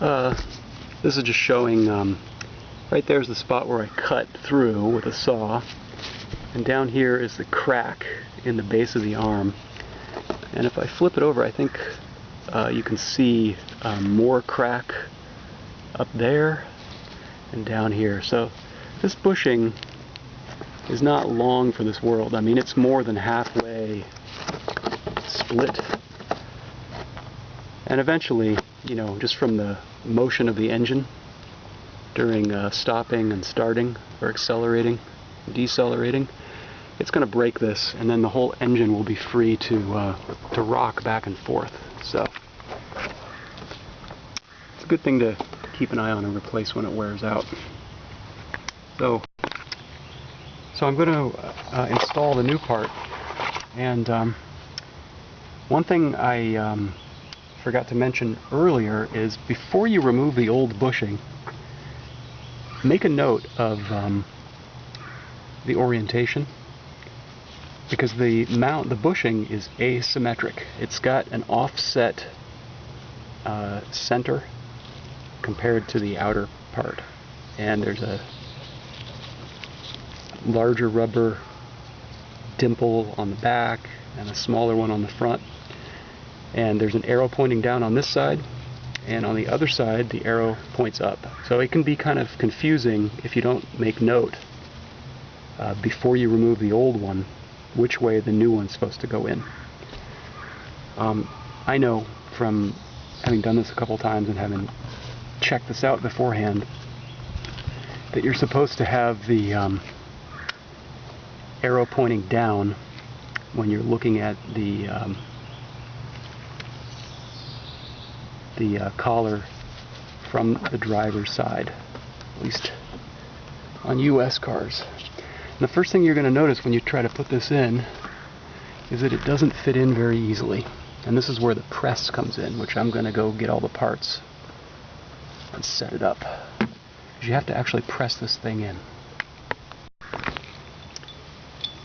This is just showing, right there's the spot where I cut through with a saw, and down here is the crack in the base of the arm. And if I flip it over, I think you can see more crack up there and down here. So this bushing is not long for this world. I mean, it's more than halfway split. And eventually, you know, just from the motion of the engine during stopping and starting, or accelerating, decelerating, it's going to break this, and then the whole engine will be free to rock back and forth. So it's a good thing to keep an eye on and replace when it wears out. So I'm going to install the new part, and one thing I forgot to mention earlier is before you remove the old bushing, make a note of the orientation, because the bushing is asymmetric. It's got an offset center compared to the outer part, and there's a larger rubber dimple on the back and a smaller one on the front, and there's an arrow pointing down on this side, and on the other side the arrow points up. So it can be kind of confusing if you don't make note before you remove the old one which way the new one's supposed to go in. I know from having done this a couple times and having checked this out beforehand that you're supposed to have the arrow pointing down when you're looking at the collar from the driver's side, at least on US cars. And the first thing you're going to notice when you try to put this in is that it doesn't fit in very easily. And this is where the press comes in, which I'm going to go get all the parts and set it up. Because you have to actually press this thing in.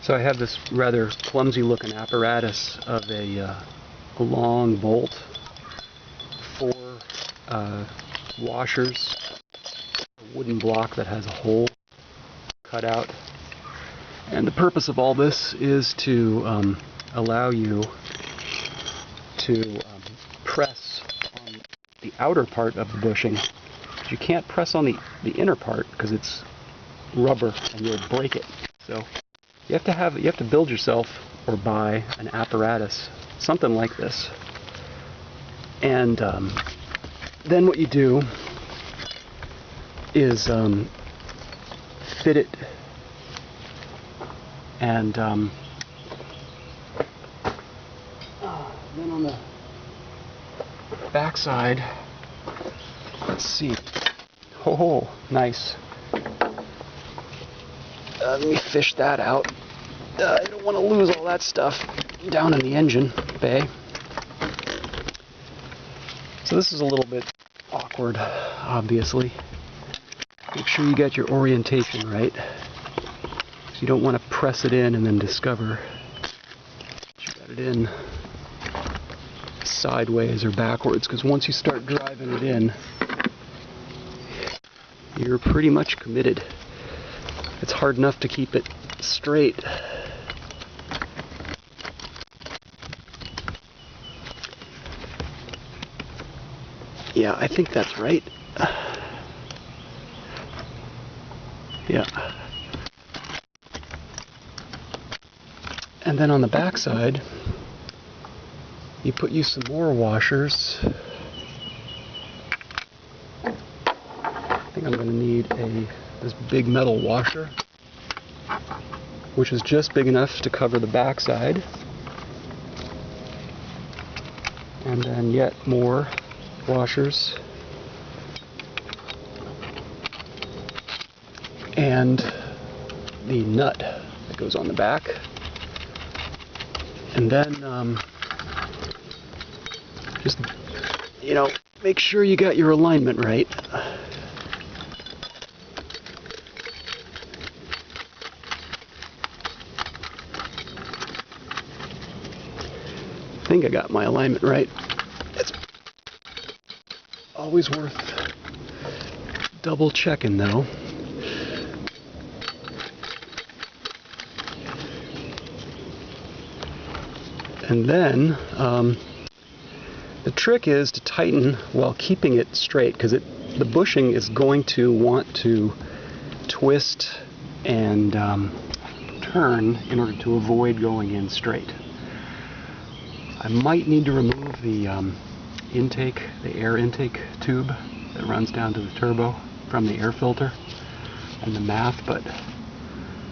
So I have this rather clumsy looking apparatus of a long bolt, 4 washers, a wooden block that has a hole cut out. And the purpose of all this is to allow you to press on the outer part of the bushing. But you can't press on the inner part because it's rubber and you'll break it. So you have to build yourself or buy an apparatus, something like this. And then what you do is fit it, and then on the back side, let's see. Oh, nice. Let me fish that out. I don't want to lose all that stuff down in the engine bay. So this is a little bit awkward, obviously. Make sure you get your orientation right. So you don't want to press it in and then discover you got it in sideways or backwards, because once you start driving it in, you're pretty much committed. It's hard enough to keep it straight. Yeah, I think that's right. Yeah. And then on the back side, you put some more washers. I think I'm going to need this big metal washer, which is just big enough to cover the back side, and then yet more washers, and the nut that goes on the back, and then just, you know, make sure you got your alignment right. I think I got my alignment right. Always worth double checking though. And then the trick is to tighten while keeping it straight, because the bushing is going to want to twist and turn in order to avoid going in straight. I might need to remove the air intake tube that runs down to the turbo from the air filter and the math, but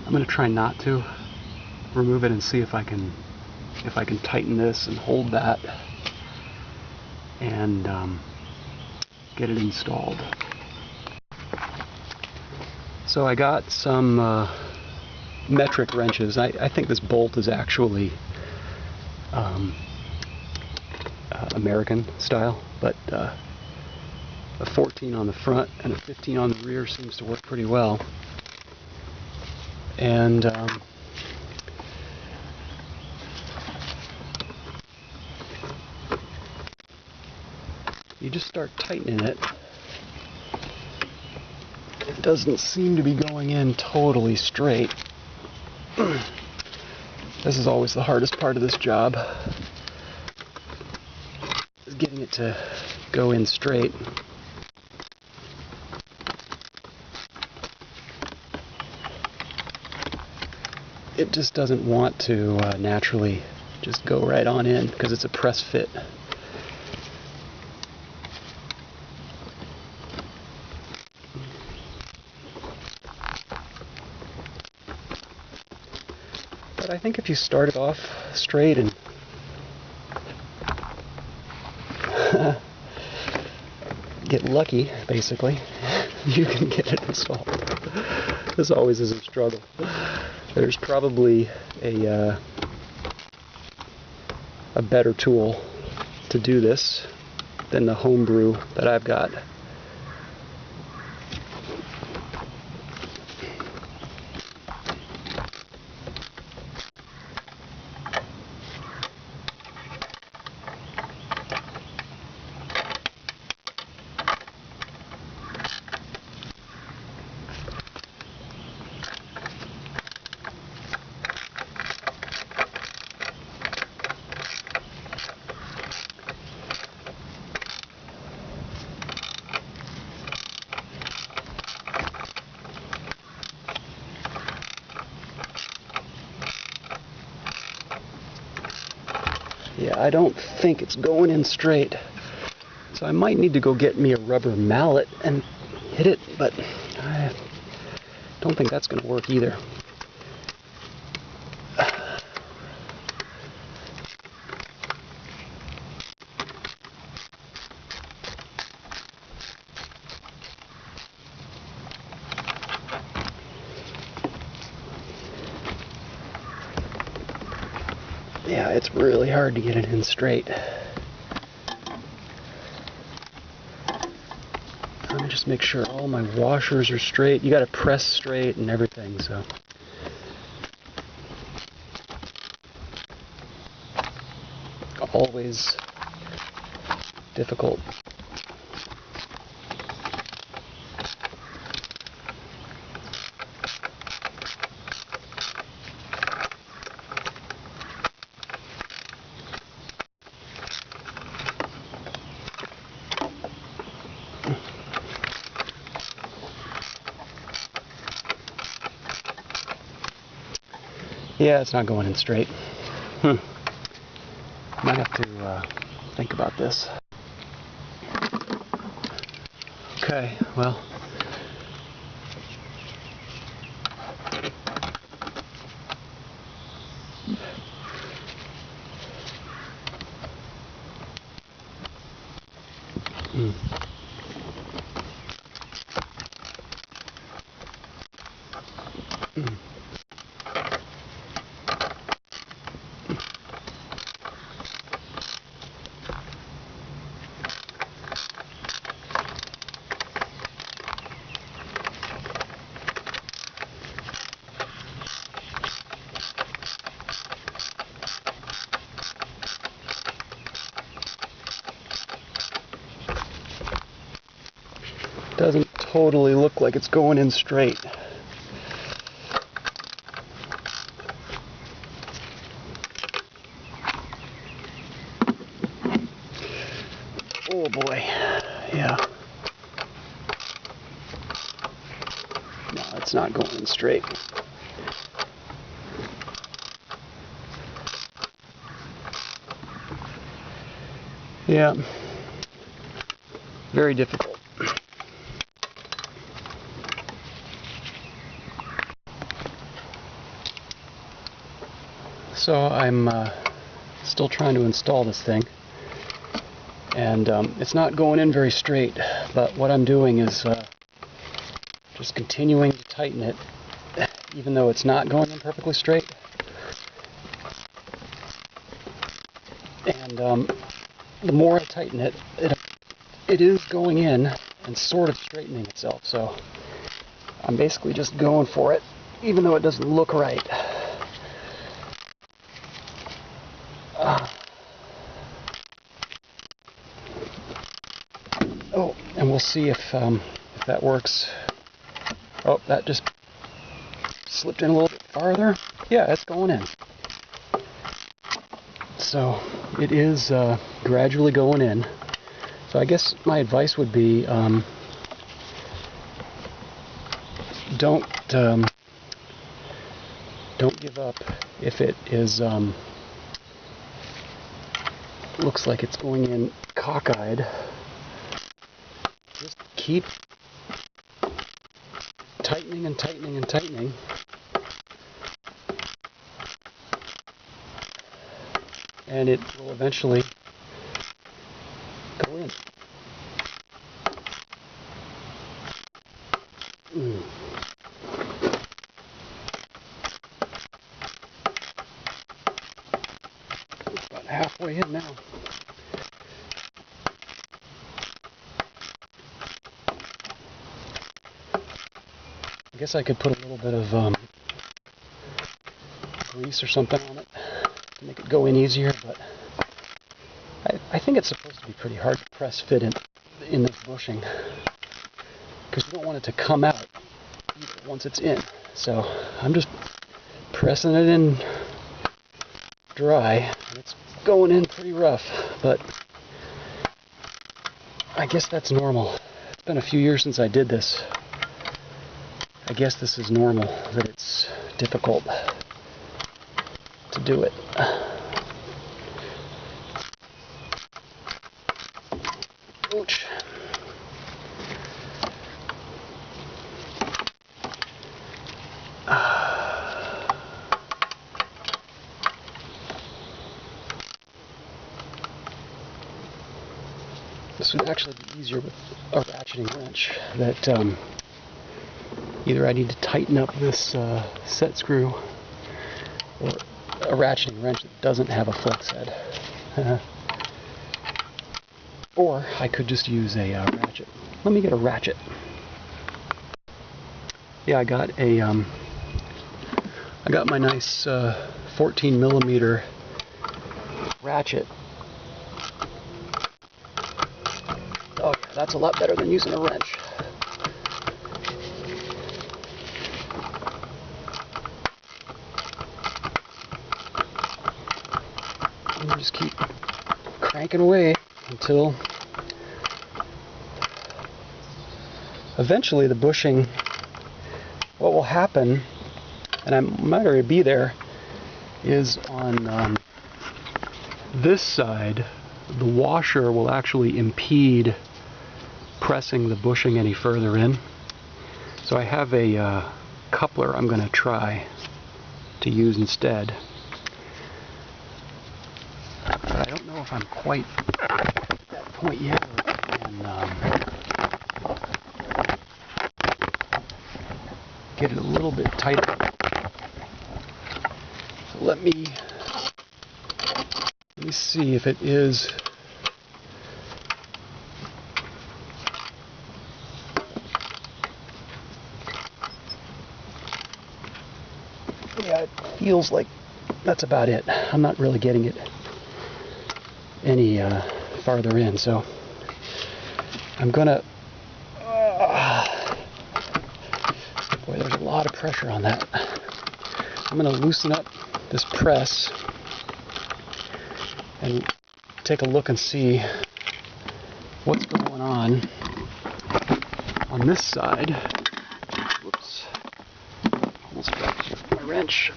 I'm going to try not to remove it and see if I can tighten this and hold that and get it installed. So I got some metric wrenches. I think this bolt is actually American style, but a 14 on the front and a 15 on the rear seems to work pretty well. And you just start tightening it. It doesn't seem to be going in totally straight. This is always the hardest part of this job, is getting it to go in straight. It just doesn't want to naturally just go right on in because it's a press fit. But I think if you start it off straight and get lucky, basically, you can get it installed. This always is a struggle. There's probably a better tool to do this than the homebrew that I've got. Yeah, I don't think it's going in straight. So I might need to go get me a rubber mallet and hit it, but I don't think that's going to work either. Yeah, it's really hard to get it in straight. Let me just make sure all my washers are straight. You got to press straight and everything, so. Always difficult. Yeah, it's not going in straight. Might have to think about this. Okay, well. doesn't totally look like it's going in straight. Oh boy, yeah. No, it's not going in straight. Yeah, very difficult. So I'm still trying to install this thing, and it's not going in very straight, but what I'm doing is just continuing to tighten it, even though it's not going in perfectly straight. And the more I tighten it, it is going in and sort of straightening itself. So I'm basically just going for it, even though it doesn't look right. Oh, and we'll see if that works. Oh, that just slipped in a little bit farther. Yeah, it's going in. So it is gradually going in. So I guess my advice would be don't give up if it is looks like it's going in cockeyed. Just keep tightening and tightening and tightening. And it will eventually go in. About halfway in now. I guess I could put a little bit of grease or something on it to make it go in easier, but I think it's supposed to be pretty hard to press fit in this bushing, because you don't want it to come out either once it's in. So I'm just pressing it in dry, and it's going in pretty rough, but I guess that's normal. It's been a few years since I did this. I guess this is normal, that it's difficult to do it. Ouch. This would actually be easier with a ratcheting wrench. That either I need to tighten up this set screw, or a ratcheting wrench that doesn't have a flex head. Or I could just use a ratchet. Let me get a ratchet. Yeah, I got my nice 14 millimeter ratchet. Oh yeah, that's a lot better than using a wrench. And you just keep cranking away until eventually the bushing, what will happen, and I might already be there, is on this side, the washer will actually impede pressing the bushing any further in. So I have a coupler I'm going to try to use instead. But I don't know if I'm quite at that point yet, or if I can get it a little bit tighter. So let me see if it is. Yeah, it feels like that's about it. I'm not really getting it any farther in, so I'm gonna lot of pressure on that. I'm going to loosen up this press and take a look and see what's going on this side. Whoops. Almost dropped my wrench.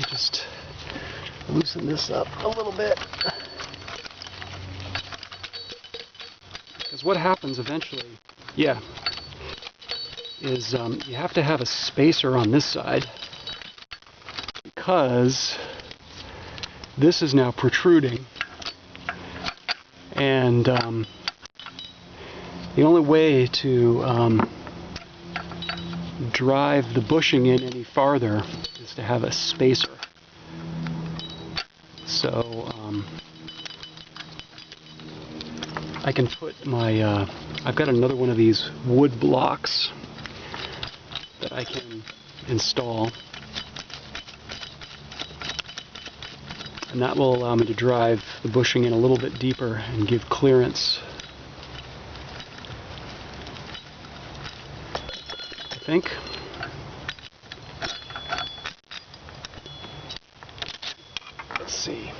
Just loosen this up a little bit. Because what happens eventually, is you have to have a spacer on this side because this is now protruding, and the only way to drive the bushing in any farther is to have a spacer. So I can put my, I've got another one of these wood blocks that I can install, and that will allow me to drive the bushing in a little bit deeper and give clearance, I think. Let's see.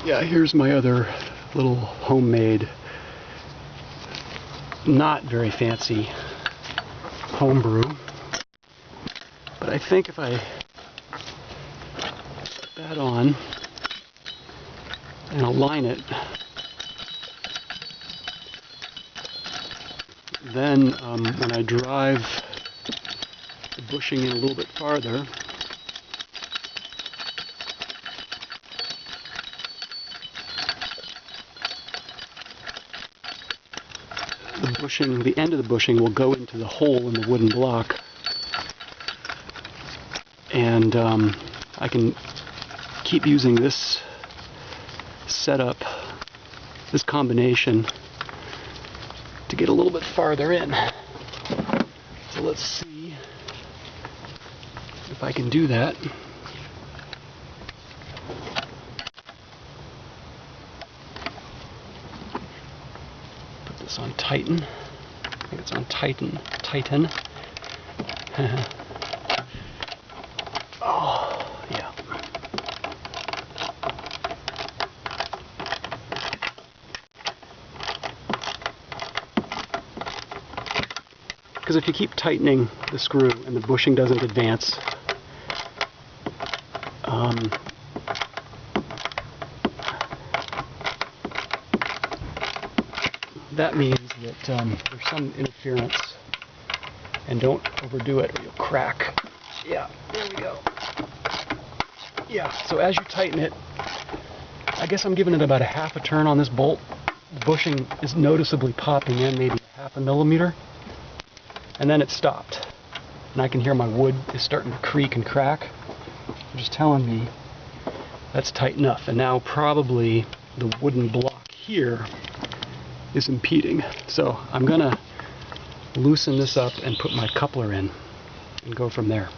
Yeah, here's my other little homemade, not very fancy homebrew. But I think if I put that on and align it, then when I drive the bushing in a little bit farther, the end of the bushing will go into the hole in the wooden block, and I can keep using this setup, this combination, to get a little bit farther in. So let's see if I can do that. Put this on Tighten. I think it's on Tighten. Oh, yeah. Because if you keep tightening the screw and the bushing doesn't advance, that means that there's some interference, and don't overdo it or you'll crack. Yeah, there we go. Yeah, so as you tighten it, I guess I'm giving it about a half a turn on this bolt. The bushing is noticeably popping in, maybe half a millimeter, and then it stopped. And I can hear my wood is starting to creak and crack. It's just telling me that's tight enough. And now probably the wooden block here is impeding. So I'm gonna loosen this up and put my coupler in and go from there.